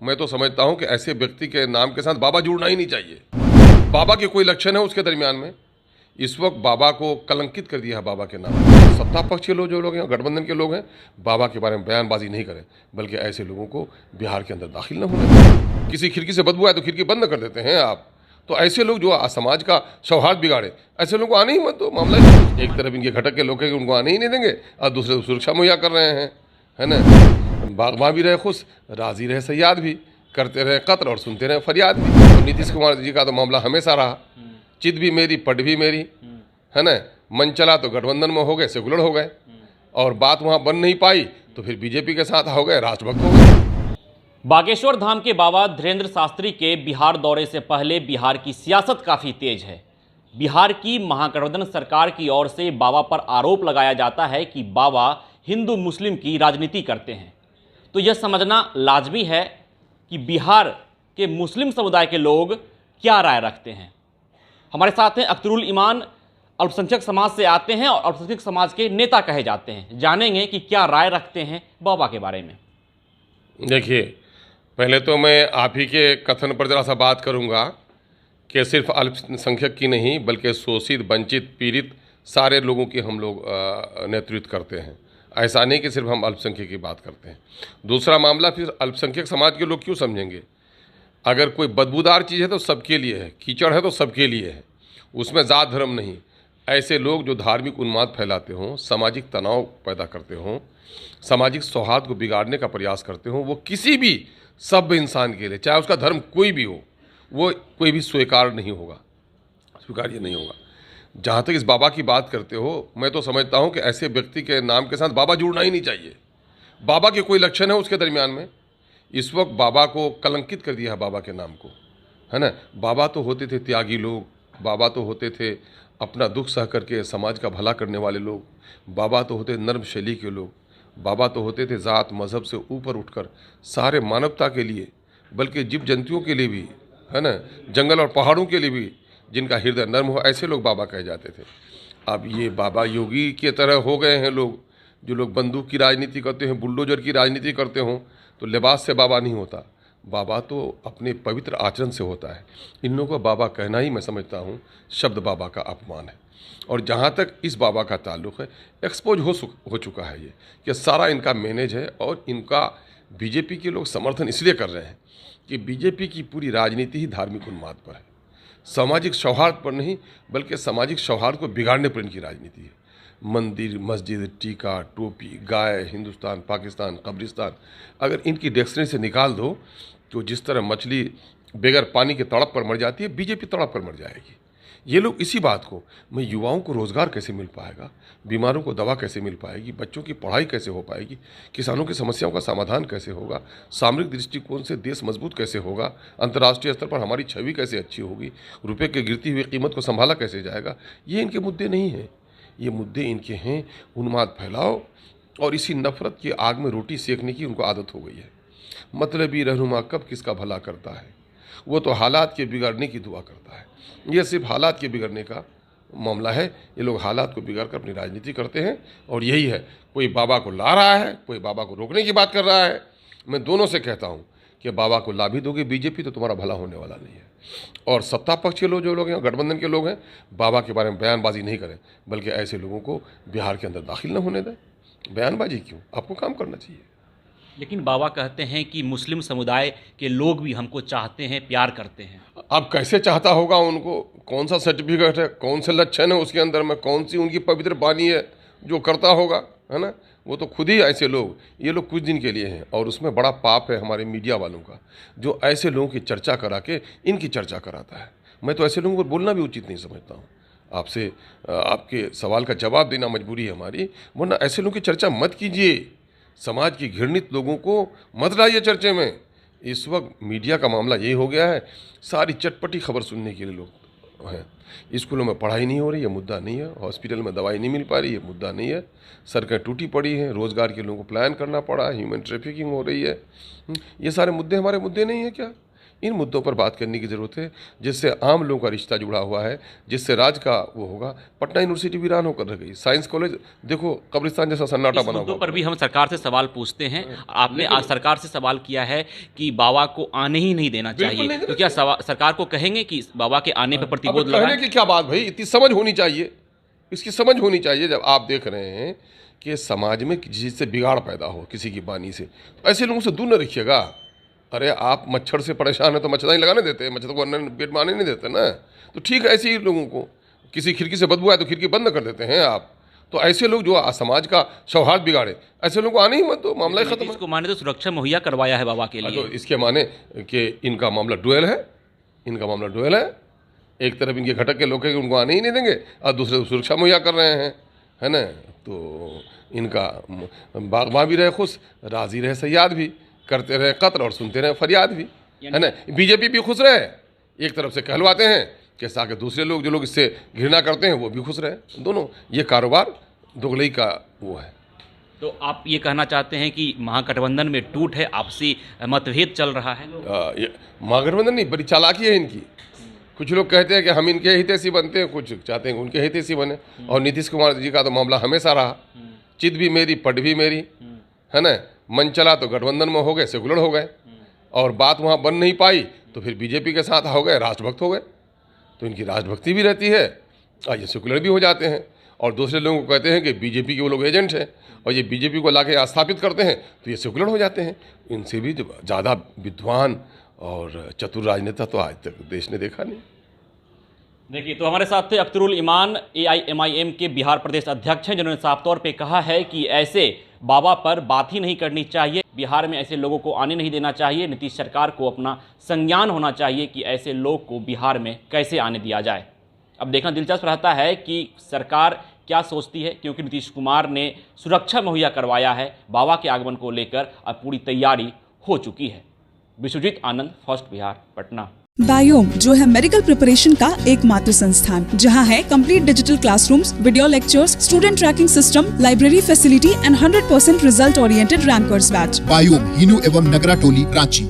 मैं तो समझता हूं कि ऐसे व्यक्ति के नाम के साथ बाबा जुड़ना ही नहीं चाहिए। बाबा के कोई लक्षण है उसके दरमियान में? इस वक्त बाबा को कलंकित कर दिया है बाबा के नाम। सत्ता पक्ष के लोग जो लोग हैं, गठबंधन के लोग हैं, बाबा के बारे में बयानबाजी नहीं करें, बल्कि ऐसे लोगों को बिहार के अंदर दाखिल न होने दें। किसी खिड़की से बदबू आए तो खिड़की बंद कर देते हैं आप। तो ऐसे लोग जो समाज का सौहार्द बिगाड़े, ऐसे लोगों को आने ही मत दो। मामला एक तरफ इनके घटक के लोग हैं कि उनको आने ही नहीं देंगे, और दूसरे को सुरक्षा मुहैया कर रहे हैं, है ना। बागबां भी रहे खुश, राजी रहे सयाद भी, करते रहे कत्ल और सुनते रहे फरियाद भी। तो नीतीश कुमार जी का तो मामला हमेशा रहा, चित भी मेरी पट भी मेरी, है ना। मन चला तो गठबंधन में हो गए, सेकुलर हो गए, और बात वहाँ बन नहीं पाई तो फिर बीजेपी के साथ हो गए, राष्ट्रभक्त हो गए। बागेश्वर धाम के बाबा धीरेंद्र शास्त्री के बिहार दौरे से पहले बिहार की सियासत काफ़ी तेज है। बिहार की महागठबंधन सरकार की ओर से बाबा पर आरोप लगाया जाता है कि बाबा हिंदू मुस्लिम की राजनीति करते हैं। तो यह समझना लाजमी है कि बिहार के मुस्लिम समुदाय के लोग क्या राय रखते हैं। हमारे साथ हैं अख्तरुल ईमान, अल्पसंख्यक समाज से आते हैं और अल्पसंख्यक समाज के नेता कहे जाते हैं। जानेंगे कि क्या राय रखते हैं बाबा के बारे में। देखिए, पहले तो मैं आप ही के कथन पर जरा सा बात करूंगा कि सिर्फ अल्पसंख्यक की नहीं, बल्कि शोषित, वंचित, पीड़ित सारे लोगों की हम लोग नेतृत्व करते हैं। ऐसा नहीं कि सिर्फ हम अल्पसंख्यक की बात करते हैं। दूसरा मामला, फिर अल्पसंख्यक समाज के लोग क्यों समझेंगे? अगर कोई बदबूदार चीज़ है तो सबके लिए है, कीचड़ है तो सबके लिए है, उसमें जात धर्म नहीं। ऐसे लोग जो धार्मिक उन्माद फैलाते हों, सामाजिक तनाव पैदा करते हों, सामाजिक सौहार्द को बिगाड़ने का प्रयास करते हों, वो किसी भी सभ्य इंसान के लिए, चाहे उसका धर्म कोई भी हो, वो कोई भी स्वीकार्य नहीं होगा, स्वीकार्य नहीं होगा। जहाँ तक इस बाबा की बात करते हो, मैं तो समझता हूँ कि ऐसे व्यक्ति के नाम के साथ बाबा जुड़ना ही नहीं चाहिए। बाबा के कोई लक्षण है उसके दरमियान में? इस वक्त बाबा को कलंकित कर दिया है बाबा के नाम को, है ना। बाबा तो होते थे त्यागी लोग, बाबा तो होते थे अपना दुख सह करके समाज का भला करने वाले लोग, बाबा तो होते नर्म शैली के लोग, बाबा तो होते थे ज़ात मज़हब से ऊपर उठकर सारे मानवता के लिए, बल्कि जीव जंतुओं के लिए भी, है ना, जंगल और पहाड़ों के लिए भी जिनका हृदय नर्म हो, ऐसे लोग बाबा कहे जाते थे। अब ये बाबा योगी के तरह हो गए हैं लोग, जो लोग बंदूक की राजनीति करते हैं, बुलडोजर की राजनीति करते हों। तो लिबास से बाबा नहीं होता, बाबा तो अपने पवित्र आचरण से होता है। इन लोगों को बाबा कहना ही मैं समझता हूँ शब्द बाबा का अपमान है। और जहाँ तक इस बाबा का ताल्लुक़ है, एक्सपोज हो चुका है ये कि सारा इनका मैनेज है, और इनका बीजेपी के लोग समर्थन इसलिए कर रहे हैं कि बीजेपी की पूरी राजनीति ही धार्मिक उन्माद पर है, सामाजिक सौहार्द पर नहीं, बल्कि सामाजिक सौहार्द को बिगाड़ने पर इनकी राजनीति है। मंदिर, मस्जिद, टीका, टोपी, गाय, हिंदुस्तान, पाकिस्तान, कब्रिस्तान, अगर इनकी डिक्शनरी से निकाल दो तो जिस तरह मछली बगैर पानी के तड़प पर मर जाती है, बीजेपी तड़प पर मर जाएगी। ये लोग इसी बात को, मैं युवाओं को रोज़गार कैसे मिल पाएगा, बीमारों को दवा कैसे मिल पाएगी, बच्चों की पढ़ाई कैसे हो पाएगी, किसानों की समस्याओं का समाधान कैसे होगा, सामरिक दृष्टिकोण से देश मजबूत कैसे होगा, अंतर्राष्ट्रीय स्तर पर हमारी छवि कैसे अच्छी होगी, रुपये की गिरती हुई कीमत को संभाला कैसे जाएगा, ये इनके मुद्दे नहीं हैं। ये मुद्दे इनके हैं उन्माद फैलाओ, और इसी नफरत की आग में रोटी सेकने की उनको आदत हो गई है। मतलबी रहनुमा कब किसका भला करता है, वो तो हालात के बिगड़ने की दुआ करता है। ये सिर्फ हालात के बिगड़ने का मामला है। ये लोग हालात को बिगड़ कर अपनी राजनीति करते हैं, और यही है, कोई बाबा को ला रहा है, कोई बाबा को रोकने की बात कर रहा है। मैं दोनों से कहता हूँ कि बाबा को ला भी दोगे बीजेपी तो तुम्हारा भला होने वाला नहीं है। और सत्ता पक्ष के लोग जो लोग हैं, गठबंधन के लोग हैं, बाबा के बारे में बयानबाजी नहीं करें, बल्कि ऐसे लोगों को बिहार के अंदर दाखिल न होने दें। बयानबाजी क्यों, आपको काम करना चाहिए। लेकिन बाबा कहते हैं कि मुस्लिम समुदाय के लोग भी हमको चाहते हैं, प्यार करते हैं। अब कैसे चाहता होगा उनको, कौन सा सर्टिफिकेट है, कौन से लक्षण है उसके अंदर में, कौन सी उनकी पवित्र वाणी है जो करता होगा, है ना। वो तो खुद ही ऐसे लोग, ये लोग कुछ दिन के लिए हैं, और उसमें बड़ा पाप है हमारे मीडिया वालों का, जो ऐसे लोगों की चर्चा करा के इनकी चर्चा कराता है। मैं तो ऐसे लोगों को बोलना भी उचित नहीं समझता हूँ। आपसे आपके सवाल का जवाब देना मजबूरी है हमारी, वरना ऐसे लोगों की चर्चा मत कीजिए। समाज की घृणित लोगों को मत लाइए चर्चे में। इस वक्त मीडिया का मामला यही हो गया है, सारी चटपटी खबर सुनने के लिए लोग हैं। स्कूलों में पढ़ाई नहीं हो रही, ये मुद्दा नहीं है। हॉस्पिटल में दवाई नहीं मिल पा रही, ये मुद्दा नहीं है। सड़कें टूटी पड़ी हैं, रोज़गार के लोगों को प्लान करना पड़ा, ह्यूमन ट्रैफिकिंग हो रही है। ये सारे मुद्दे हमारे मुद्दे नहीं है क्या? इन मुद्दों पर बात करने की ज़रूरत है, जिससे आम लोगों का रिश्ता जुड़ा हुआ है, जिससे राज्य का वो होगा। पटना यूनिवर्सिटी वीरान होकर रह गई, साइंस कॉलेज देखो कब्रिस्तान जैसा सन्नाटा इस बना मुद्दों हुआ। पर भी हम सरकार से सवाल पूछते हैं। आपने आज सरकार से सवाल किया है कि बाबा को आने ही नहीं देना चाहिए, नहीं तो क्या सरकार को कहेंगे कि बाबा के आने पर अब प्रतिबंध कहने लगाएं? की क्या बात भाई, इतनी समझ होनी चाहिए, इसकी समझ होनी चाहिए। जब आप देख रहे हैं कि समाज में किसी चीज़ से बिगाड़ पैदा हो, किसी की वाणी से, तो ऐसे लोगों से दूर न रखिएगा। अरे आप मच्छर से परेशान है तो मच्छरदानी लगाने देते हैं, मच्छर को अंदर पेट में आने नहीं देते ना। तो ठीक है, ऐसे ही लोगों को किसी खिड़की से बदबू आए तो खिड़की बंद कर देते हैं आप। तो ऐसे लोग जो समाज का सौहार्द बिगाड़े, ऐसे लोगों को आने ही मत दो, मामला ही खत्म है। इसको माने तो सुरक्षा मुहैया करवाया है बाबा के लिए। तो इसके माने कि इनका मामला डुएल है, इनका मामला डुएल है। एक तरफ इनके घटक के लोग हैं कि उनको आने ही नहीं देंगे, और दूसरे को सुरक्षा मुहैया कर रहे हैं, है ना। तो इनका बागबां भी रहे खुश, राजी रहे सयाद भी, करते रहे कत्ल और सुनते रहे फरियाद भी, है ना। बीजेपी भी खुश रहे, एक तरफ से कहलवाते हैं कि ताकि दूसरे लोग जो लोग इससे घृणा करते हैं वो भी खुश रहे। दोनों ये कारोबार दोगलई का वो है। तो आप ये कहना चाहते हैं कि महागठबंधन में टूट है, आपसी मतभेद चल रहा है? ये महागठबंधन नहीं, बड़ी चालाकी है इनकी। कुछ लोग कहते हैं कि हम इनके हितैषी बनते हैं, कुछ चाहते हैं उनके हितैषी बने। और नीतीश कुमार जी का तो मामला हमेशा रहा, चित भी मेरी पट भी मेरी, है ना। मन चला तो गठबंधन में हो गए, सेकुलर हो गए, और बात वहाँ बन नहीं पाई तो फिर बीजेपी के साथ हो गए, राष्ट्रभक्त हो गए। तो इनकी राष्ट्रभक्ति भी रहती है और ये सेकुलर भी हो जाते हैं। और दूसरे लोगों को कहते हैं कि बीजेपी के वो लोग एजेंट हैं, और ये बीजेपी को लाके स्थापित करते हैं तो ये सेकुलर हो जाते हैं। इनसे भी ज़्यादा विद्वान और चतुर राजनेता तो आज तक देश ने देखा नहीं। देखिए, तो हमारे साथ थे अख्तरुल ईमान, AIMIM के बिहार प्रदेश अध्यक्ष हैं, जिन्होंने साफ तौर पे कहा है कि ऐसे बाबा पर बात ही नहीं करनी चाहिए, बिहार में ऐसे लोगों को आने नहीं देना चाहिए। नीतीश सरकार को अपना संज्ञान होना चाहिए कि ऐसे लोग को बिहार में कैसे आने दिया जाए। अब देखना दिलचस्प रहता है कि सरकार क्या सोचती है, क्योंकि नीतीश कुमार ने सुरक्षा मुहैया करवाया है। बाबा के आगमन को लेकर अब पूरी तैयारी हो चुकी है। विश्वजीत आनंद, फर्स्ट बिहार, पटना। बायोम जो है मेडिकल प्रिपरेशन का एकमात्र संस्थान, जहां है complete digital classrooms, video lectures, student tracking system, library facility and 100% result oriented rankers batch. Biome, Hinoo एवं नगरा टोली, रांची।